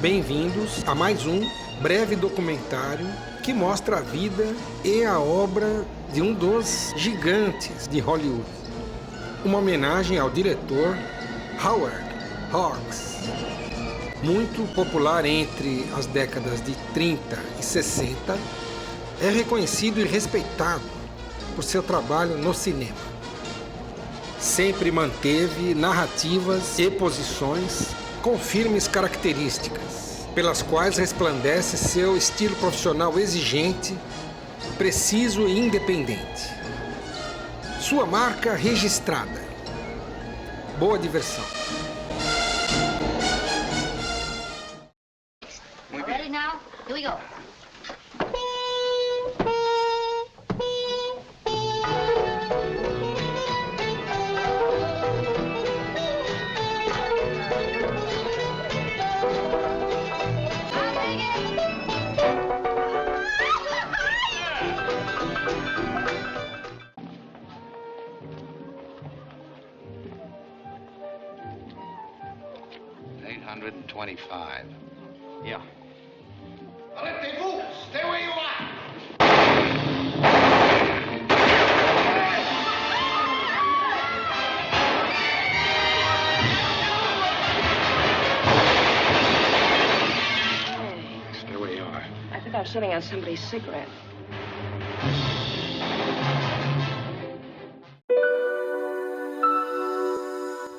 Bem-vindos a mais um breve documentário que mostra a vida e a obra de um dos gigantes de Hollywood. Uma homenagem ao diretor Howard Hawks. Muito popular entre as décadas de 30 e 60, é reconhecido e respeitado por seu trabalho no cinema. Sempre manteve narrativas e posições com firmes características, pelas quais resplandece seu estilo profissional exigente, preciso e independente. Sua marca registrada. Boa diversão. Ready now? Here we go. $825. Yeah. Arrêtez-vous! Stay where you are! Stay where you are. I think I'm sitting on somebody's cigarette.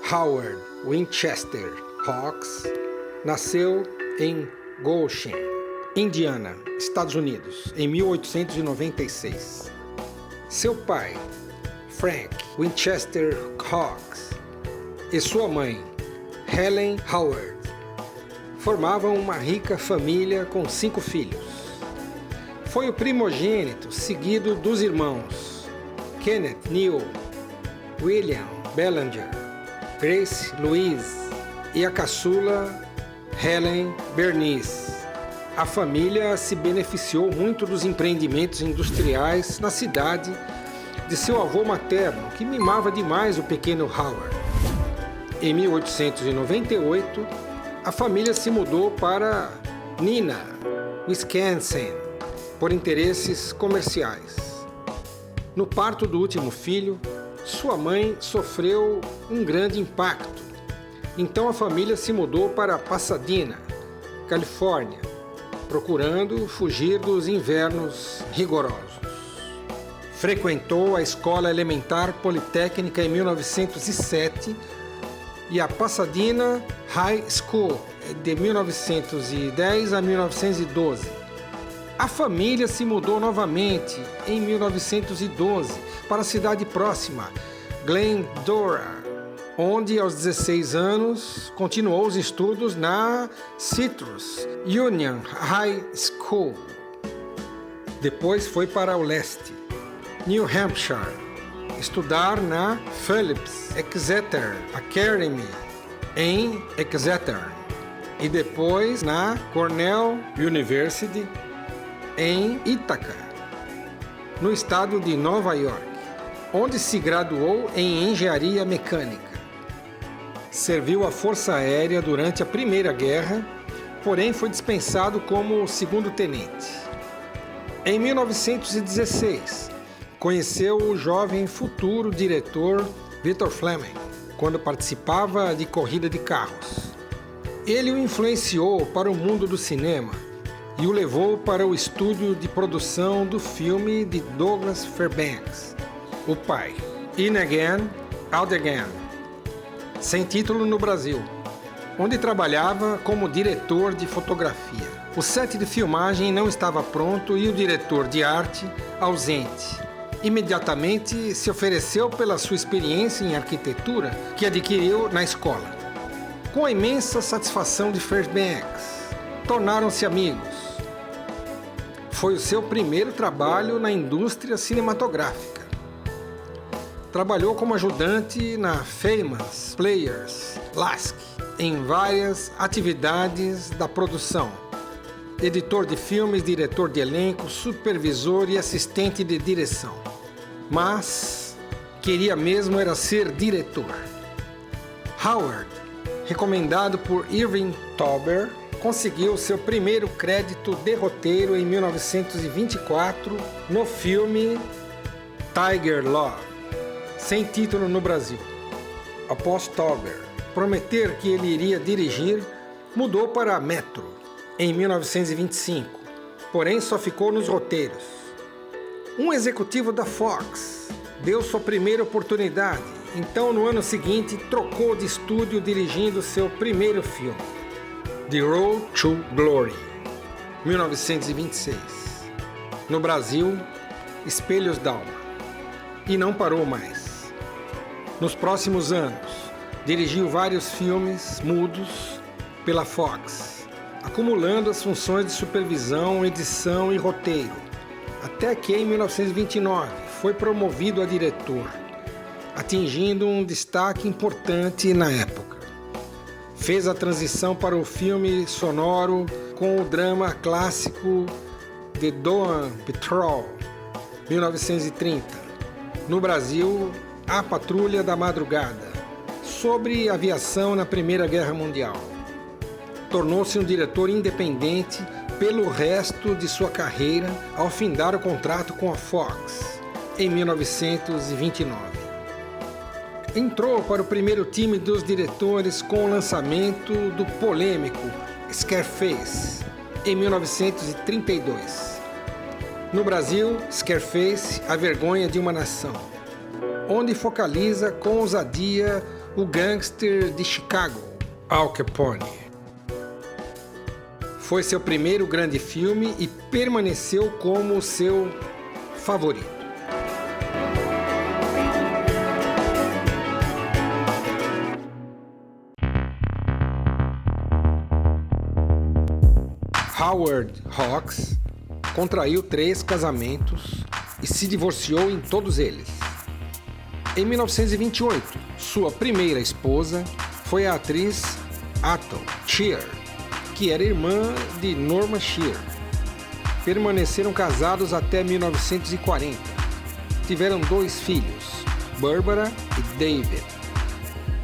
Howard Winchester Hawks nasceu em Goshen, Indiana, Estados Unidos, em 1896. Seu pai, Frank Winchester Hawks, e sua mãe, Helen Howard, formavam uma rica família com 5 filhos. Foi o primogênito, seguido dos irmãos Kenneth Neal, William Belanger, Grace Louise e a caçula Helen Bernice. A família se beneficiou muito dos empreendimentos industriais na cidade de seu avô materno, que mimava demais o pequeno Howard. Em 1898, a família se mudou para Neenah, Wisconsin, por interesses comerciais. No parto do último filho, sua mãe sofreu um grande impacto. Então a família se mudou para Pasadena, Califórnia, procurando fugir dos invernos rigorosos. Frequentou a Escola Elementar Politécnica em 1907 e a Pasadena High School de 1910 a 1912. A família se mudou novamente em 1912 para a cidade próxima, Glendora, onde aos 16 anos continuou os estudos na Citrus Union High School. Depois foi para o leste, New Hampshire, estudar na Phillips Exeter Academy em Exeter e depois na Cornell University em Ithaca, no estado de Nova York, onde se graduou em engenharia mecânica. Serviu a Força Aérea durante a Primeira Guerra, porém foi dispensado como segundo-tenente. Em 1916, conheceu o jovem futuro diretor Victor Fleming, quando participava de corrida de carros. Ele o influenciou para o mundo do cinema e o levou para o estúdio de produção do filme de Douglas Fairbanks, O Pai, In Again, Out Again, sem título no Brasil, onde trabalhava como diretor de fotografia. O set de filmagem não estava pronto e o diretor de arte ausente. Imediatamente se ofereceu pela sua experiência em arquitetura que adquiriu na escola. Com a imensa satisfação de Fairbanks, tornaram-se amigos. Foi o seu primeiro trabalho na indústria cinematográfica. Trabalhou como ajudante na Famous Players Lasky em várias atividades da produção. Editor de filmes, diretor de elenco, supervisor e assistente de direção. Mas queria mesmo era ser diretor. Howard, recomendado por Irving Thalber, conseguiu seu primeiro crédito de roteiro em 1924 no filme Tiger Love, sem título no Brasil. Após Togger prometer que ele iria dirigir, mudou para Metro em 1925, porém só ficou nos roteiros. Um executivo da Fox deu sua primeira oportunidade, então no ano seguinte trocou de estúdio dirigindo seu primeiro filme, The Road to Glory, 1926. No Brasil, Espelhos d'Alma. E não parou mais. Nos próximos anos, dirigiu vários filmes mudos pela Fox, acumulando as funções de supervisão, edição e roteiro, até que em 1929 foi promovido a diretor, atingindo um destaque importante na época. Fez a transição para o filme sonoro com o drama clássico The Dawn Patrol, 1930. No Brasil, A Patrulha da Madrugada, sobre aviação na Primeira Guerra Mundial. Tornou-se um diretor independente pelo resto de sua carreira ao findar o contrato com a Fox, em 1929. Entrou para o primeiro time dos diretores com o lançamento do polêmico Scarface, em 1932. No Brasil, Scarface, A Vergonha de uma Nação, onde focaliza com ousadia o gangster de Chicago, Al Capone. Foi seu primeiro grande filme e permaneceu como seu favorito. Howard Hawks contraiu 3 casamentos e se divorciou em todos eles. Em 1928, sua primeira esposa foi a atriz Ethel Shear, que era irmã de Norma Shear. Permaneceram casados até 1940. Tiveram 2 filhos, Barbara e David,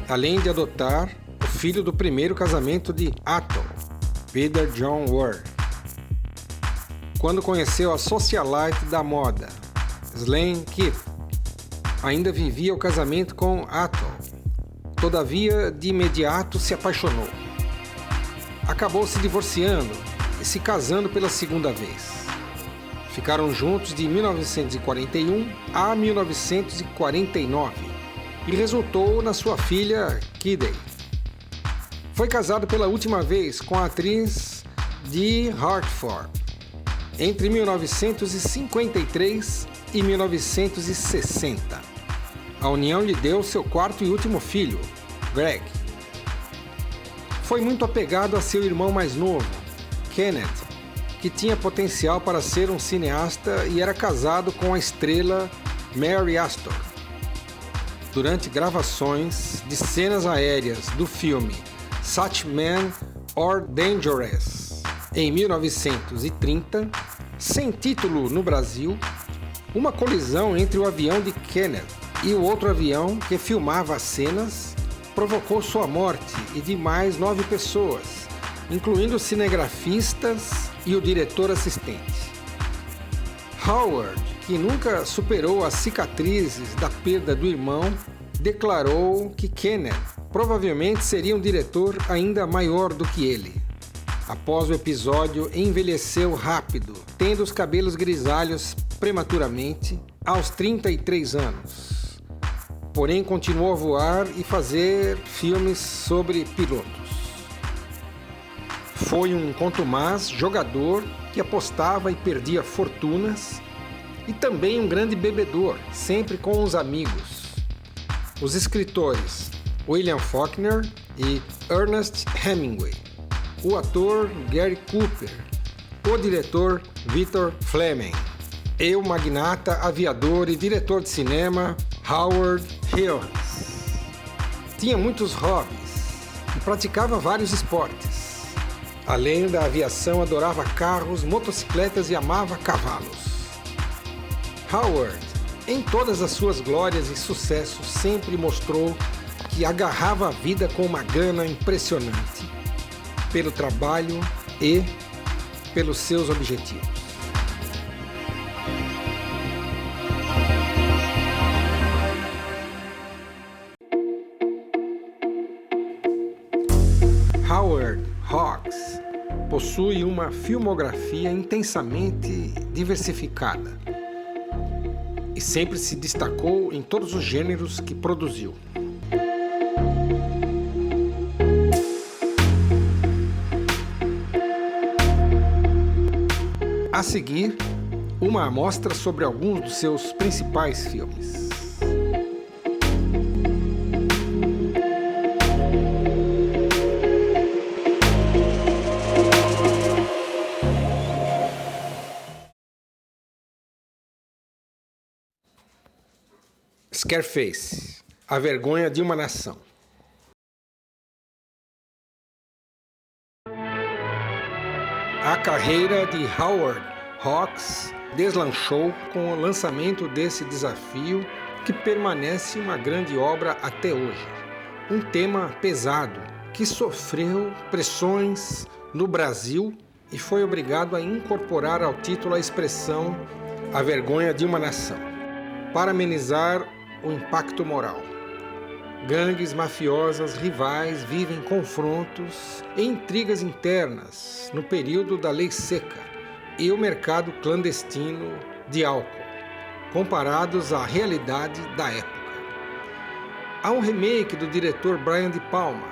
além de adotar o filho do primeiro casamento de Ethel, Peter John Ward. Quando conheceu a socialite da moda, Slane Keith, ainda vivia o casamento com Ethel. Todavia, de imediato se apaixonou. Acabou se divorciando e se casando pela segunda vez. Ficaram juntos de 1941 a 1949 e resultou na sua filha Kidney. Foi casado pela última vez com a atriz Dee Hartford entre 1953 e 1960. A união lhe deu seu 4º e último filho, Greg. Foi muito apegado a seu irmão mais novo, Kenneth, que tinha potencial para ser um cineasta e era casado com a estrela Mary Astor. Durante gravações de cenas aéreas do filme Such Men Are Dangerous, em 1930, sem título no Brasil, uma colisão entre o avião de Kenneth e o outro avião que filmava as cenas provocou sua morte e de mais 9 pessoas, incluindo cinegrafistas e o diretor assistente. Howard, que nunca superou as cicatrizes da perda do irmão, declarou que Kenneth provavelmente seria um diretor ainda maior do que ele. Após o episódio, envelheceu rápido, tendo os cabelos grisalhos prematuramente, aos 33 anos. Porém, continuou a voar e fazer filmes sobre pilotos. Foi um contumaz jogador que apostava e perdia fortunas e também um grande bebedor, sempre com os amigos. Os escritores William Faulkner e Ernest Hemingway, o ator Gary Cooper, o diretor Victor Fleming e o magnata, aviador e diretor de cinema Howard Hughes. Tinha muitos hobbies e praticava vários esportes. Além da aviação, adorava carros, motocicletas e amava cavalos. Howard, em todas as suas glórias e sucessos, sempre mostrou que agarrava a vida com uma gana impressionante, pelo trabalho e pelos seus objetivos. Howard Hawks possui uma filmografia intensamente diversificada e sempre se destacou em todos os gêneros que produziu. A seguir, uma amostra sobre alguns dos seus principais filmes. Scarface, A Vergonha de uma Nação. A carreira de Howard Hawks deslanchou com o lançamento desse desafio, que permanece uma grande obra até hoje. Um tema pesado que sofreu pressões no Brasil e foi obrigado a incorporar ao título a expressão A Vergonha de uma Nação, para amenizar o impacto moral. Gangues mafiosas rivais vivem confrontos e intrigas internas no período da Lei Seca e o mercado clandestino de álcool, comparados à realidade da época. Há um remake do diretor Brian De Palma,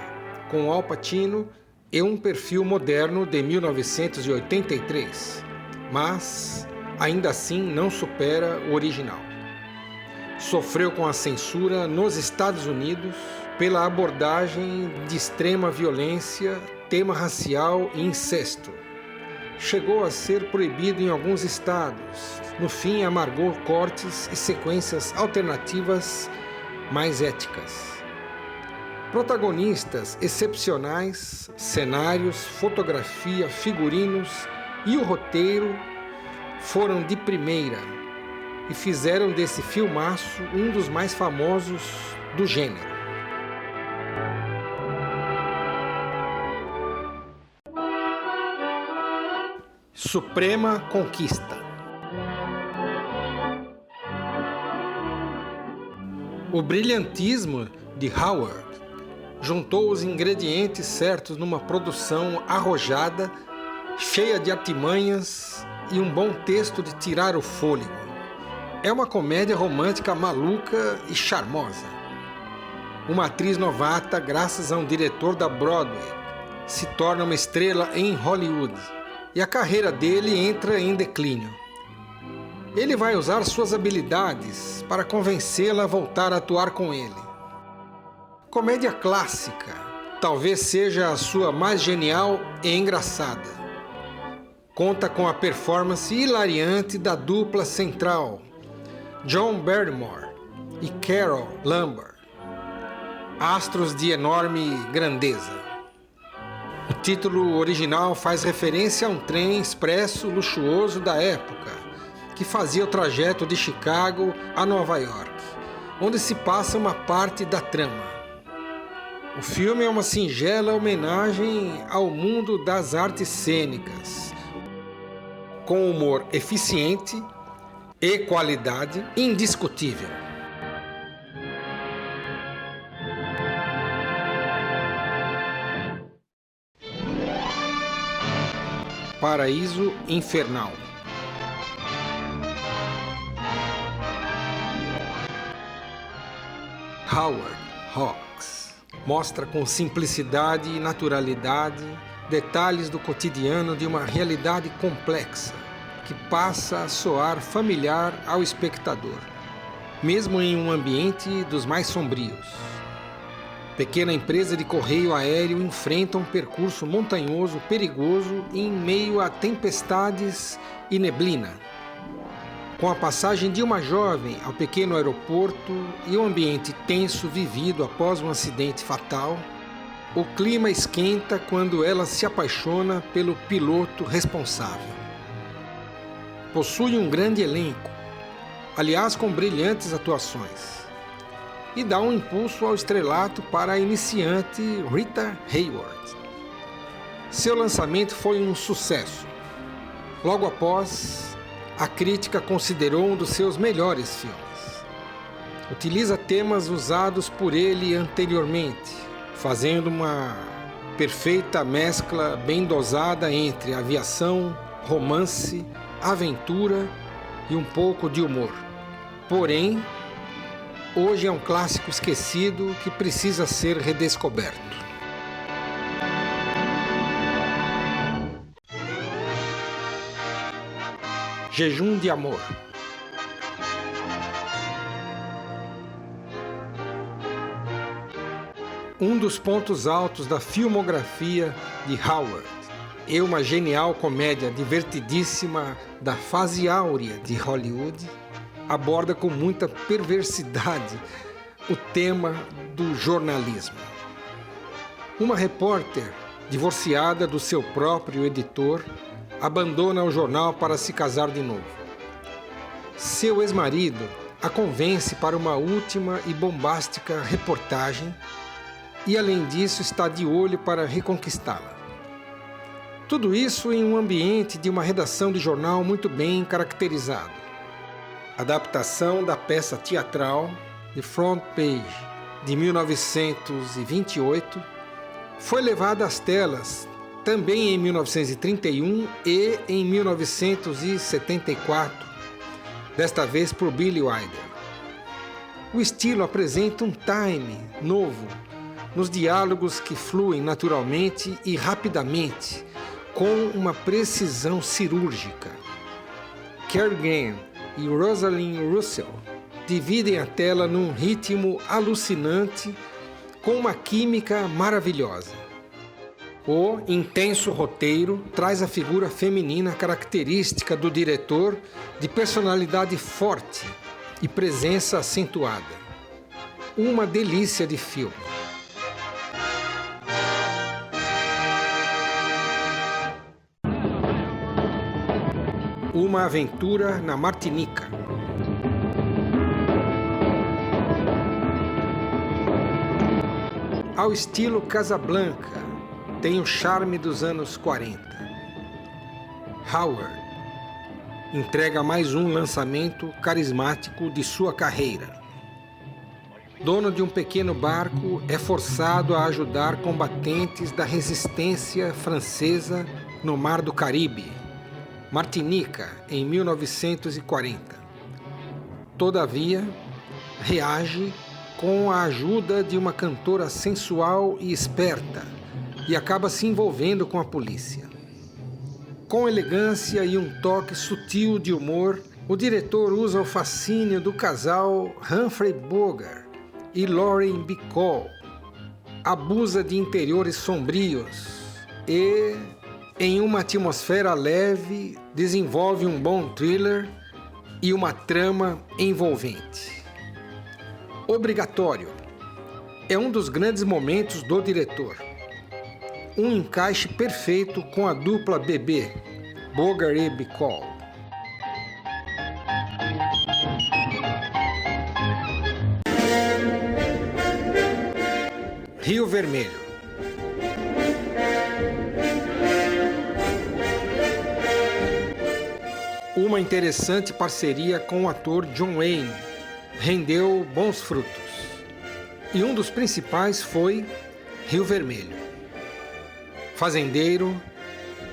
com Al Pacino e um perfil moderno de 1983, mas ainda assim não supera o original. Sofreu com a censura nos Estados Unidos pela abordagem de extrema violência, tema racial e incesto. Chegou a ser proibido em alguns estados. No fim, amargou cortes e sequências alternativas mais éticas. Protagonistas excepcionais, cenários, fotografia, figurinos e o roteiro foram de primeira e fizeram desse filmaço um dos mais famosos do gênero. Suprema Conquista. O brilhantismo de Howard juntou os ingredientes certos numa produção arrojada, cheia de artimanhas e um bom texto de tirar o fôlego. É uma comédia romântica maluca e charmosa. Uma atriz novata, graças a um diretor da Broadway, se torna uma estrela em Hollywood e a carreira dele entra em declínio. Ele vai usar suas habilidades para convencê-la a voltar a atuar com ele. Comédia clássica, talvez seja a sua mais genial e engraçada. Conta com a performance hilariante da dupla central, John Barrymore e Carole Lombard, astros de enorme grandeza. O título original faz referência a um trem expresso luxuoso da época, que fazia o trajeto de Chicago a Nova York, onde se passa uma parte da trama. O filme é uma singela homenagem ao mundo das artes cênicas, com humor eficiente e qualidade indiscutível. Paraíso Infernal. Howard Hawks mostra com simplicidade e naturalidade detalhes do cotidiano de uma realidade complexa, que passa a soar familiar ao espectador, mesmo em um ambiente dos mais sombrios. Pequena empresa de correio aéreo enfrenta um percurso montanhoso perigoso em meio a tempestades e neblina. Com a passagem de uma jovem ao pequeno aeroporto e o ambiente tenso vivido após um acidente fatal, o clima esquenta quando ela se apaixona pelo piloto responsável. Possui um grande elenco, aliás com brilhantes atuações, e dá um impulso ao estrelato para a iniciante Rita Hayworth. Seu lançamento foi um sucesso. Logo após, a crítica considerou um dos seus melhores filmes. Utiliza temas usados por ele anteriormente, fazendo uma perfeita mescla bem dosada entre aviação, romance, aventura e um pouco de humor. Porém, hoje é um clássico esquecido que precisa ser redescoberto. Jejum de Amor. Um dos pontos altos da filmografia de Howard e uma genial comédia divertidíssima da fase áurea de Hollywood, aborda com muita perversidade o tema do jornalismo. Uma repórter, divorciada do seu próprio editor, abandona o jornal para se casar de novo. Seu ex-marido a convence para uma última e bombástica reportagem e, além disso, está de olho para reconquistá-la. Tudo isso em um ambiente de uma redação de jornal muito bem caracterizado. Adaptação da peça teatral The Front Page, de 1928, foi levada às telas também em 1931 e em 1974, desta vez por Billy Wilder. O estilo apresenta um time novo nos diálogos que fluem naturalmente e rapidamente, com uma precisão cirúrgica. Cary Grant e Rosalind Russell dividem a tela num ritmo alucinante, com uma química maravilhosa. O intenso roteiro traz a figura feminina característica do diretor, de personalidade forte e presença acentuada. Uma delícia de filme. Uma aventura na Martinica. Ao estilo Casablanca, tem o charme dos anos 40. Howard entrega mais um lançamento carismático de sua carreira. Dono de um pequeno barco, é forçado a ajudar combatentes da resistência francesa no Mar do Caribe, Martinica, em 1940. Todavia, reage com a ajuda de uma cantora sensual e esperta e acaba se envolvendo com a polícia. Com elegância e um toque sutil de humor, o diretor usa o fascínio do casal Humphrey Bogart e Lauren Bacall, abusa de interiores sombrios e, em uma atmosfera leve, desenvolve um bom thriller e uma trama envolvente. Obrigatório. É um dos grandes momentos do diretor. Um encaixe perfeito com a dupla bebê, Bogart e Bacall. Rio Vermelho. Uma interessante parceria com o ator John Wayne rendeu bons frutos. E um dos principais foi Rio Vermelho. Fazendeiro,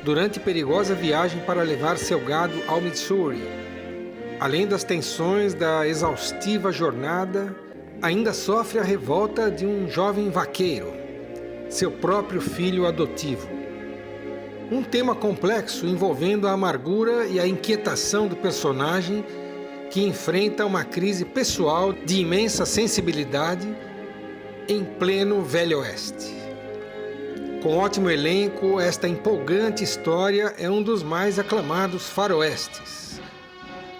durante perigosa viagem para levar seu gado ao Missouri, além das tensões da exaustiva jornada, ainda sofre a revolta de um jovem vaqueiro, seu próprio filho adotivo. Um tema complexo envolvendo a amargura e a inquietação do personagem, que enfrenta uma crise pessoal de imensa sensibilidade em pleno Velho Oeste. Com ótimo elenco, esta empolgante história é um dos mais aclamados faroestes.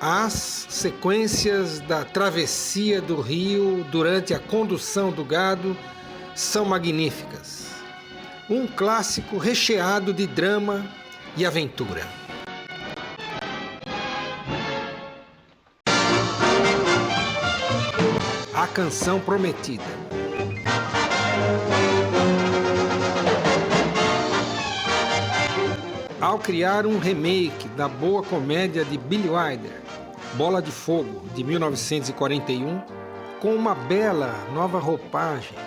As sequências da travessia do rio durante a condução do gado são magníficas. Um clássico recheado de drama e aventura. A Canção Prometida. ao criar um remake da boa comédia de Billy Wilder, Bola de Fogo, de 1941, com uma bela nova roupagem,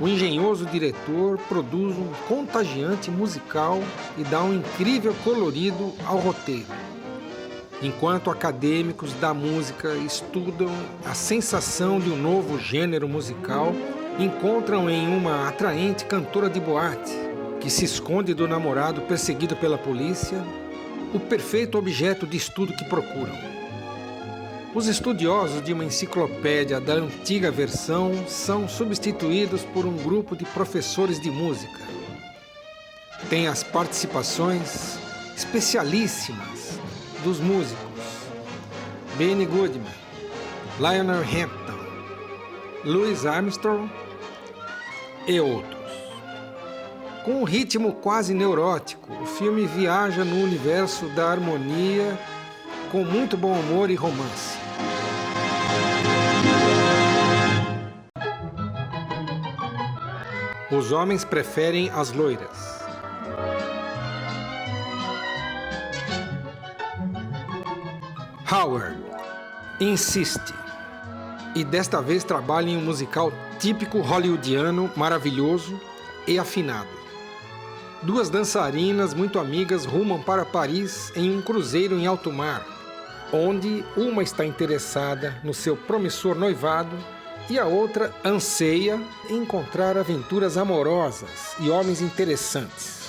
o engenhoso diretor produz um contagiante musical e dá um incrível colorido ao roteiro. Enquanto acadêmicos da música estudam a sensação de um novo gênero musical, encontram em uma atraente cantora de boate, que se esconde do namorado perseguido pela polícia, o perfeito objeto de estudo que procuram. Os estudiosos de uma enciclopédia da antiga versão são substituídos por um grupo de professores de música. Tem as participações especialíssimas dos músicos Benny Goodman, Lionel Hampton, Louis Armstrong e outros. Com um ritmo quase neurótico, o filme viaja no universo da harmonia com muito bom humor e romance. Os homens preferem as loiras. Howard insiste, e desta vez trabalha em um musical típico hollywoodiano, maravilhoso e afinado. Duas dançarinas muito amigas rumam para Paris em um cruzeiro em alto mar, onde uma está interessada no seu promissor noivado e a outra anseia encontrar aventuras amorosas e homens interessantes.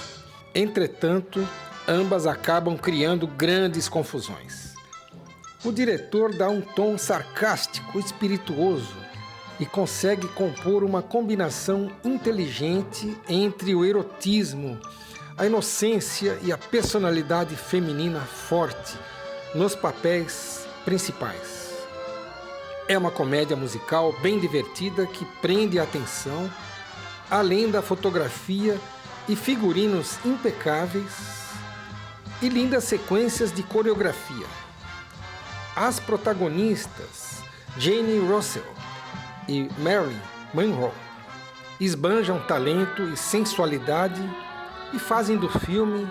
Entretanto, ambas acabam criando grandes confusões. O diretor dá um tom sarcástico, espirituoso e consegue compor uma combinação inteligente entre o erotismo, a inocência e a personalidade feminina forte nos papéis principais. É uma comédia musical bem divertida que prende a atenção, além da fotografia e figurinos impecáveis e lindas sequências de coreografia. As protagonistas, Jane Russell e Marilyn Monroe, esbanjam talento e sensualidade e fazem do filme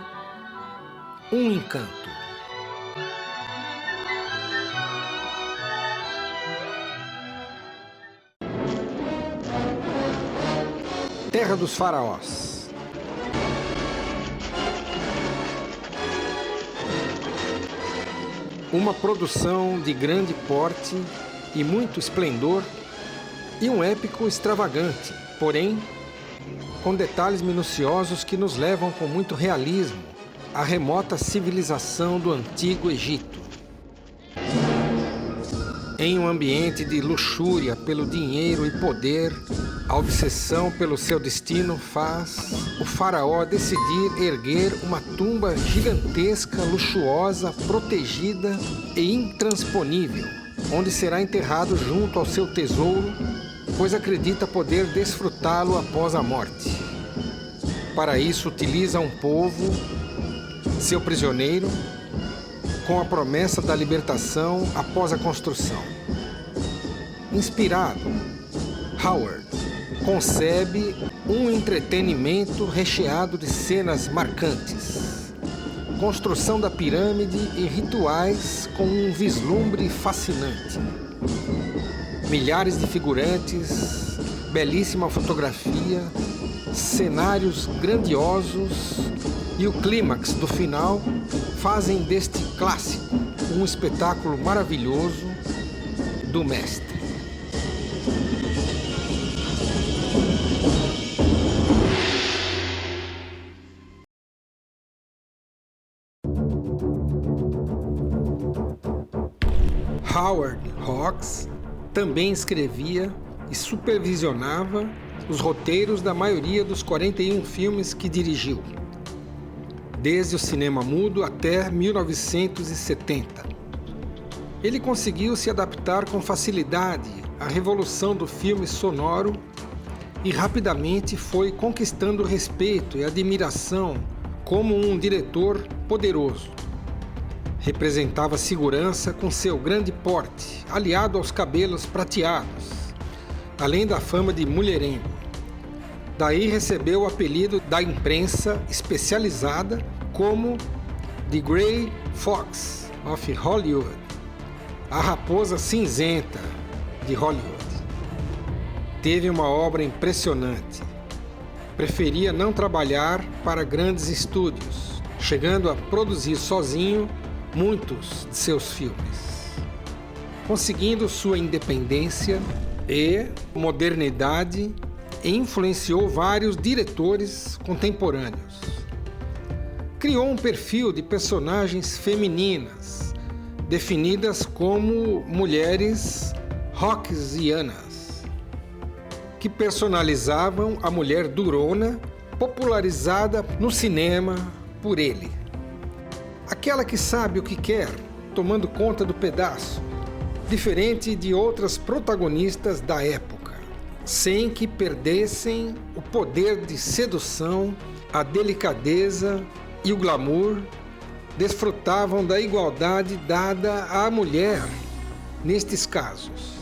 um encanto. Terra dos Faraós. Uma produção de grande porte e muito esplendor e um épico extravagante, porém com detalhes minuciosos que nos levam com muito realismo à remota civilização do Antigo Egito. Em um ambiente de luxúria pelo dinheiro e poder, a obsessão pelo seu destino faz o faraó decidir erguer uma tumba gigantesca, luxuosa, protegida e intransponível, onde será enterrado junto ao seu tesouro, pois acredita poder desfrutá-lo após a morte. Para isso, utiliza um povo, seu prisioneiro, com a promessa da libertação após a construção. Inspirado, Howard concebe um entretenimento recheado de cenas marcantes, construção da pirâmide e rituais com um vislumbre fascinante. Milhares de figurantes, belíssima fotografia, cenários grandiosos e o clímax do final fazem deste clássico um espetáculo maravilhoso do mestre. Howard Hawks também escrevia e supervisionava os roteiros da maioria dos 41 filmes que dirigiu, desde o cinema mudo até 1970. Ele conseguiu se adaptar com facilidade à revolução do filme sonoro e rapidamente foi conquistando respeito e admiração como um diretor poderoso. Representava segurança com seu grande porte, aliado aos cabelos prateados, além da fama de mulherengo. Daí recebeu o apelido da imprensa especializada como The Grey Fox of Hollywood, A Raposa Cinzenta de Hollywood. Teve uma obra impressionante. Preferia não trabalhar para grandes estúdios, chegando a produzir sozinho muitos de seus filmes, conseguindo sua independência e modernidade, e influenciou vários diretores contemporâneos. Criou um perfil de personagens femininas, definidas como mulheres rockzianas, que personalizavam a mulher durona, popularizada no cinema por ele. Aquela que sabe o que quer, tomando conta do pedaço, diferente de outras protagonistas da época, sem que perdessem o poder de sedução, a delicadeza e o glamour, desfrutavam da igualdade dada à mulher nestes casos.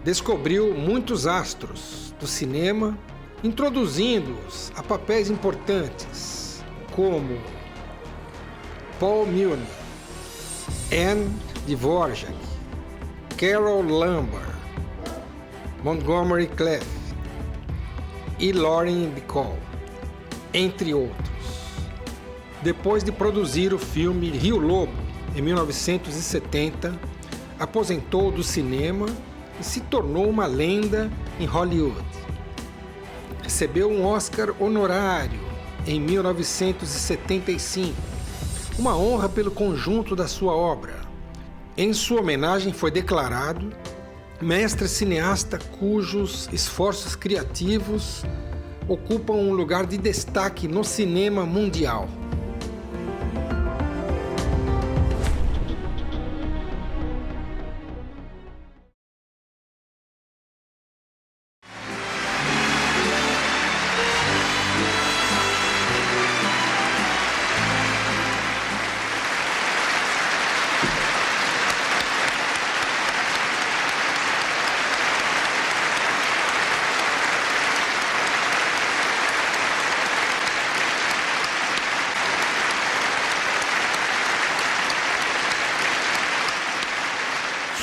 Descobriu muitos astros do cinema, introduzindo-os a papéis importantes, como Paul Muni, Anne Dvorak, Carole Lombard, Montgomery Clift e Lauren Bacall, entre outros. Depois de produzir o filme Rio Lobo, em 1970, aposentou do cinema e se tornou uma lenda em Hollywood. Recebeu um Oscar honorário em 1975, uma honra pelo conjunto da sua obra. Em sua homenagem foi declarado mestre cineasta cujos esforços criativos ocupam um lugar de destaque no cinema mundial.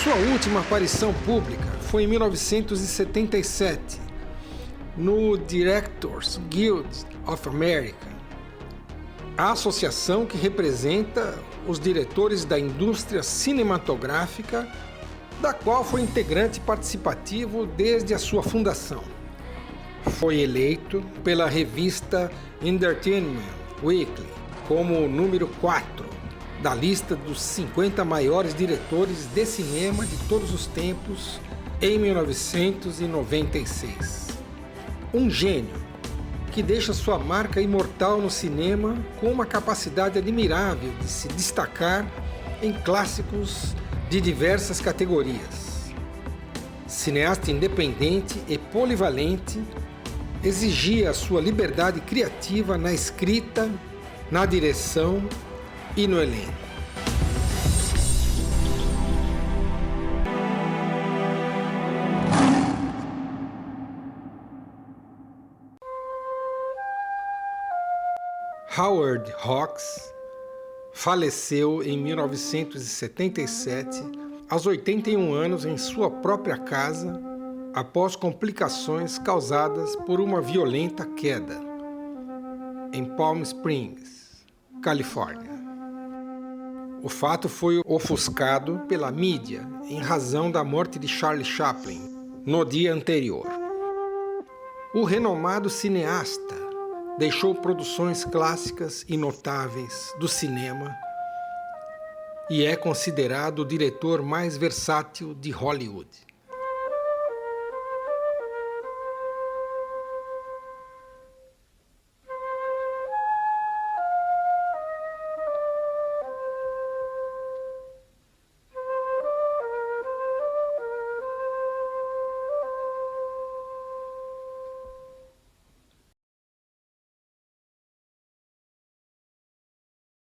Sua última aparição pública foi em 1977, no Directors Guild of America, a associação que representa os diretores da indústria cinematográfica, da qual foi integrante participativo desde a sua fundação. Foi eleito pela revista Entertainment Weekly como o número 4 da lista dos 50 maiores diretores de cinema de todos os tempos em 1996. Um gênio que deixa sua marca imortal no cinema com uma capacidade admirável de se destacar em clássicos de diversas categorias. Cineasta independente e polivalente, exigia sua liberdade criativa na escrita, na direção e no elenco. Howard Hawks faleceu em 1977, aos 81 anos, em sua própria casa, após complicações causadas por uma violenta queda, em Palm Springs, Califórnia. O fato foi ofuscado pela mídia em razão da morte de Charlie Chaplin no dia anterior. O renomado cineasta deixou produções clássicas e notáveis do cinema e é considerado o diretor mais versátil de Hollywood.